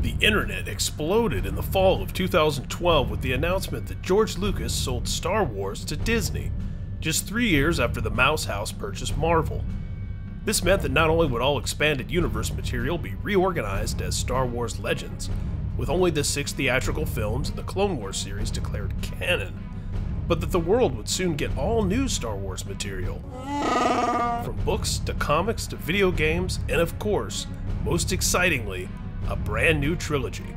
The internet exploded in the fall of 2012 with the announcement that George Lucas sold Star Wars to Disney, just 3 years after the Mouse House purchased Marvel. This meant that not only would all expanded universe material be reorganized as Star Wars Legends, with only the 6 theatrical films and the Clone Wars series declared canon, but that the world would soon get all new Star Wars material. From books to comics to video games, and of course, most excitingly, a brand new trilogy.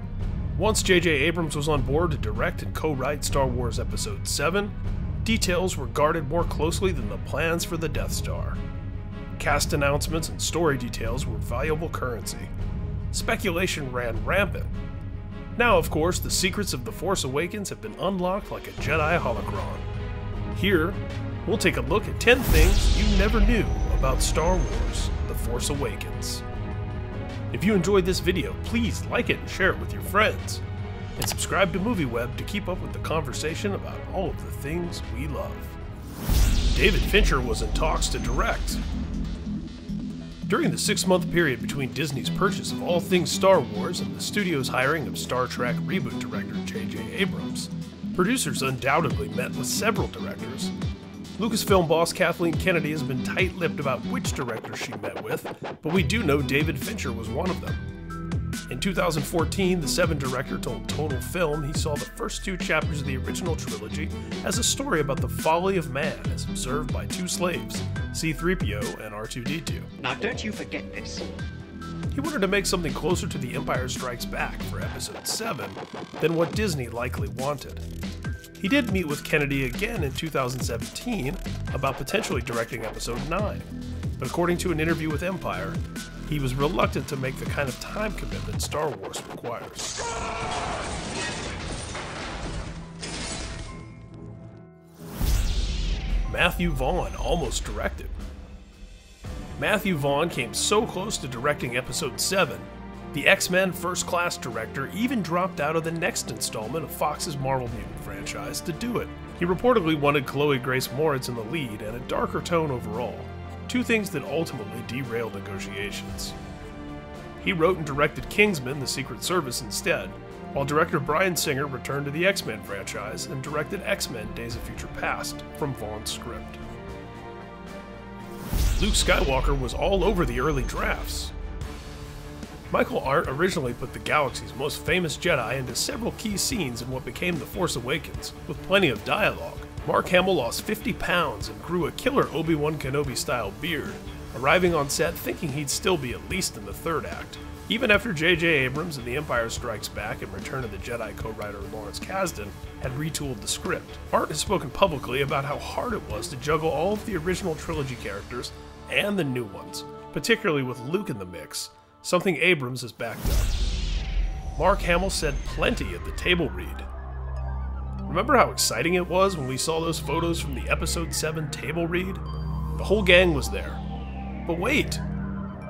Once J.J. Abrams was on board to direct and co-write Star Wars Episode VII, details were guarded more closely than the plans for the Death Star. Cast announcements and story details were valuable currency. Speculation ran rampant. Now, of course, the secrets of The Force Awakens have been unlocked like a Jedi holocron. Here, we'll take a look at 10 things you never knew about Star Wars The Force Awakens. If you enjoyed this video, please like it and share it with your friends. And subscribe to MovieWeb to keep up with the conversation about all of the things we love. David Fincher was in talks to direct. During the 6-month period between Disney's purchase of all things Star Wars and the studio's hiring of Star Trek reboot director J.J. Abrams, producers undoubtedly met with several directors. Lucasfilm boss Kathleen Kennedy has been tight-lipped about which director she met with, but we do know David Fincher was one of them. In 2014, the Seven director told Total Film he saw the first 2 chapters of the original trilogy as a story about the folly of man as observed by 2 slaves, C-3PO and R2-D2. Now don't you forget this. He wanted to make something closer to The Empire Strikes Back for Episode VII than what Disney likely wanted. He did meet with Kennedy again in 2017 about potentially directing Episode IX, but according to an interview with Empire, he was reluctant to make the kind of time commitment Star Wars requires. Matthew Vaughn almost directed. Matthew Vaughn came so close to directing Episode VII, the X-Men First Class director even dropped out of the next installment of Fox's Marvel Mutant franchise to do it. He reportedly wanted Chloe Grace Moretz in the lead and a darker tone overall, 2 things that ultimately derailed negotiations. He wrote and directed Kingsman: The Secret Service instead, while director Bryan Singer returned to the X-Men franchise and directed X-Men: Days of Future Past from Vaughn's script. Luke Skywalker was all over the early drafts. Michael Arndt originally put the galaxy's most famous Jedi into several key scenes in what became The Force Awakens, with plenty of dialogue. Mark Hamill lost 50 pounds and grew a killer Obi-Wan Kenobi-style beard, arriving on set thinking he'd still be at least in the 3rd act, even after J.J. Abrams in The Empire Strikes Back and Return of the Jedi co-writer Lawrence Kasdan had retooled the script. Arndt has spoken publicly about how hard it was to juggle all of the original trilogy characters and the new ones, particularly with Luke in the mix, something Abrams has backed up. Mark Hamill said plenty at the table read. Remember how exciting it was when we saw those photos from the Episode VII table read? The whole gang was there. But wait!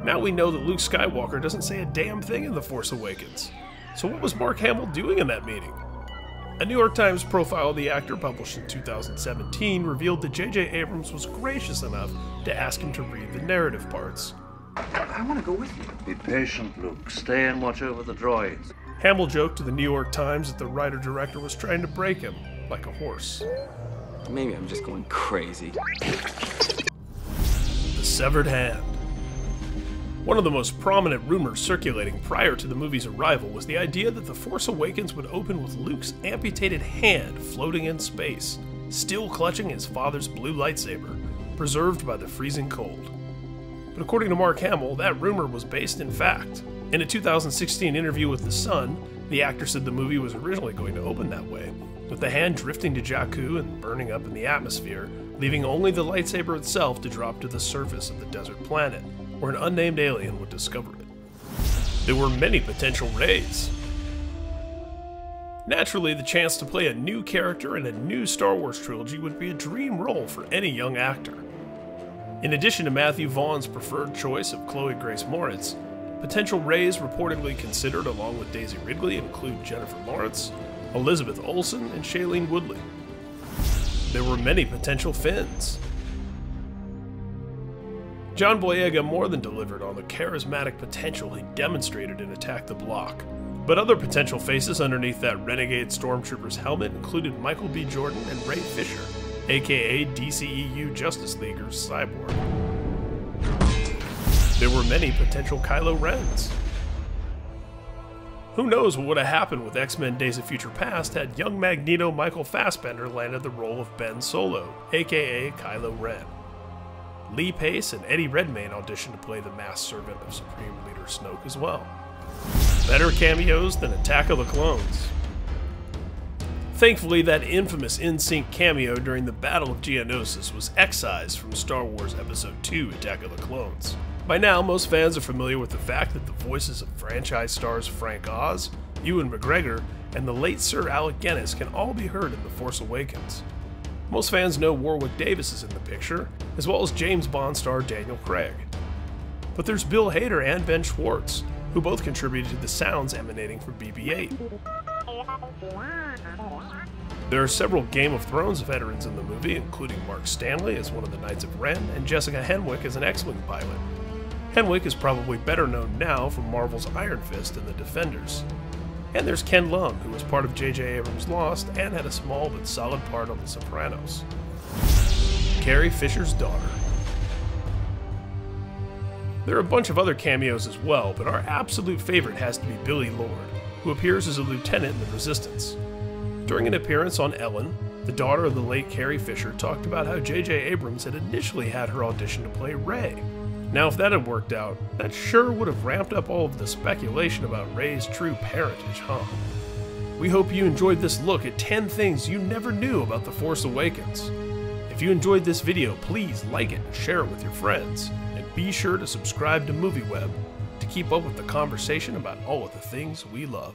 Now we know that Luke Skywalker doesn't say a damn thing in The Force Awakens. So what was Mark Hamill doing in that meeting? A New York Times profile of the actor published in 2017 revealed that J.J. Abrams was gracious enough to ask him to read the narrative parts. I want to go with you. Be patient, Luke. Stay and watch over the droids. Hamill joked to the New York Times that the writer-director was trying to break him, like a horse. Maybe I'm just going crazy. The Severed Hand. One of the most prominent rumors circulating prior to the movie's arrival was the idea that The Force Awakens would open with Luke's amputated hand floating in space, still clutching his father's blue lightsaber, preserved by the freezing cold. But according to Mark Hamill, that rumor was based in fact. In a 2016 interview with The Sun, the actor said the movie was originally going to open that way, with the hand drifting to Jakku and burning up in the atmosphere, leaving only the lightsaber itself to drop to the surface of the desert planet, where an unnamed alien would discover it. There were many potential Reys. Naturally, the chance to play a new character in a new Star Wars trilogy would be a dream role for any young actor. In addition to Matthew Vaughn's preferred choice of Chloe Grace Moretz, potential Reys reportedly considered along with Daisy Ridley include Jennifer Lawrence, Elizabeth Olsen, and Shailene Woodley. There were many potential Finns. John Boyega more than delivered on the charismatic potential he demonstrated in Attack the Block, But other potential faces underneath that renegade stormtrooper's helmet included Michael B. Jordan and Ray Fisher, aka DCEU Justice Leaguer's Cyborg. There were many potential Kylo Rens. Who knows what would have happened with X-Men Days of Future Past had young Magneto Michael Fassbender landed the role of Ben Solo, aka Kylo Ren. Lee Pace and Eddie Redmayne auditioned to play the masked servant of Supreme Leader Snoke as well. Better cameos than Attack of the Clones. Thankfully, that infamous in-sync cameo during the Battle of Geonosis was excised from Star Wars Episode VII, Attack of the Clones. By now, most fans are familiar with the fact that the voices of franchise stars Frank Oz, Ewan McGregor, and the late Sir Alec Guinness can all be heard in The Force Awakens. Most fans know Warwick Davis is in the picture, as well as James Bond star Daniel Craig. But there's Bill Hader and Ben Schwartz, who both contributed to the sounds emanating from BB-8. There are several Game of Thrones veterans in the movie, including Mark Stanley as one of the Knights of Ren and Jessica Henwick as an X-Wing pilot. Henwick is probably better known now from Marvel's Iron Fist and The Defenders. And there's Ken Lung, who was part of J.J. Abrams' Lost and had a small but solid part on The Sopranos. Carrie Fisher's daughter. There are a bunch of other cameos as well, but our absolute favorite has to be Billy Lord, who appears as a lieutenant in the Resistance. During an appearance on Ellen, the daughter of the late Carrie Fisher talked about how J.J. Abrams had initially had her audition to play Rey. Now, if that had worked out, that sure would have ramped up all of the speculation about Rey's true parentage, huh? We hope you enjoyed this look at 10 things you never knew about The Force Awakens. If you enjoyed this video, please like it and share it with your friends, and be sure to subscribe to MovieWeb to keep up with the conversation about all of the things we love.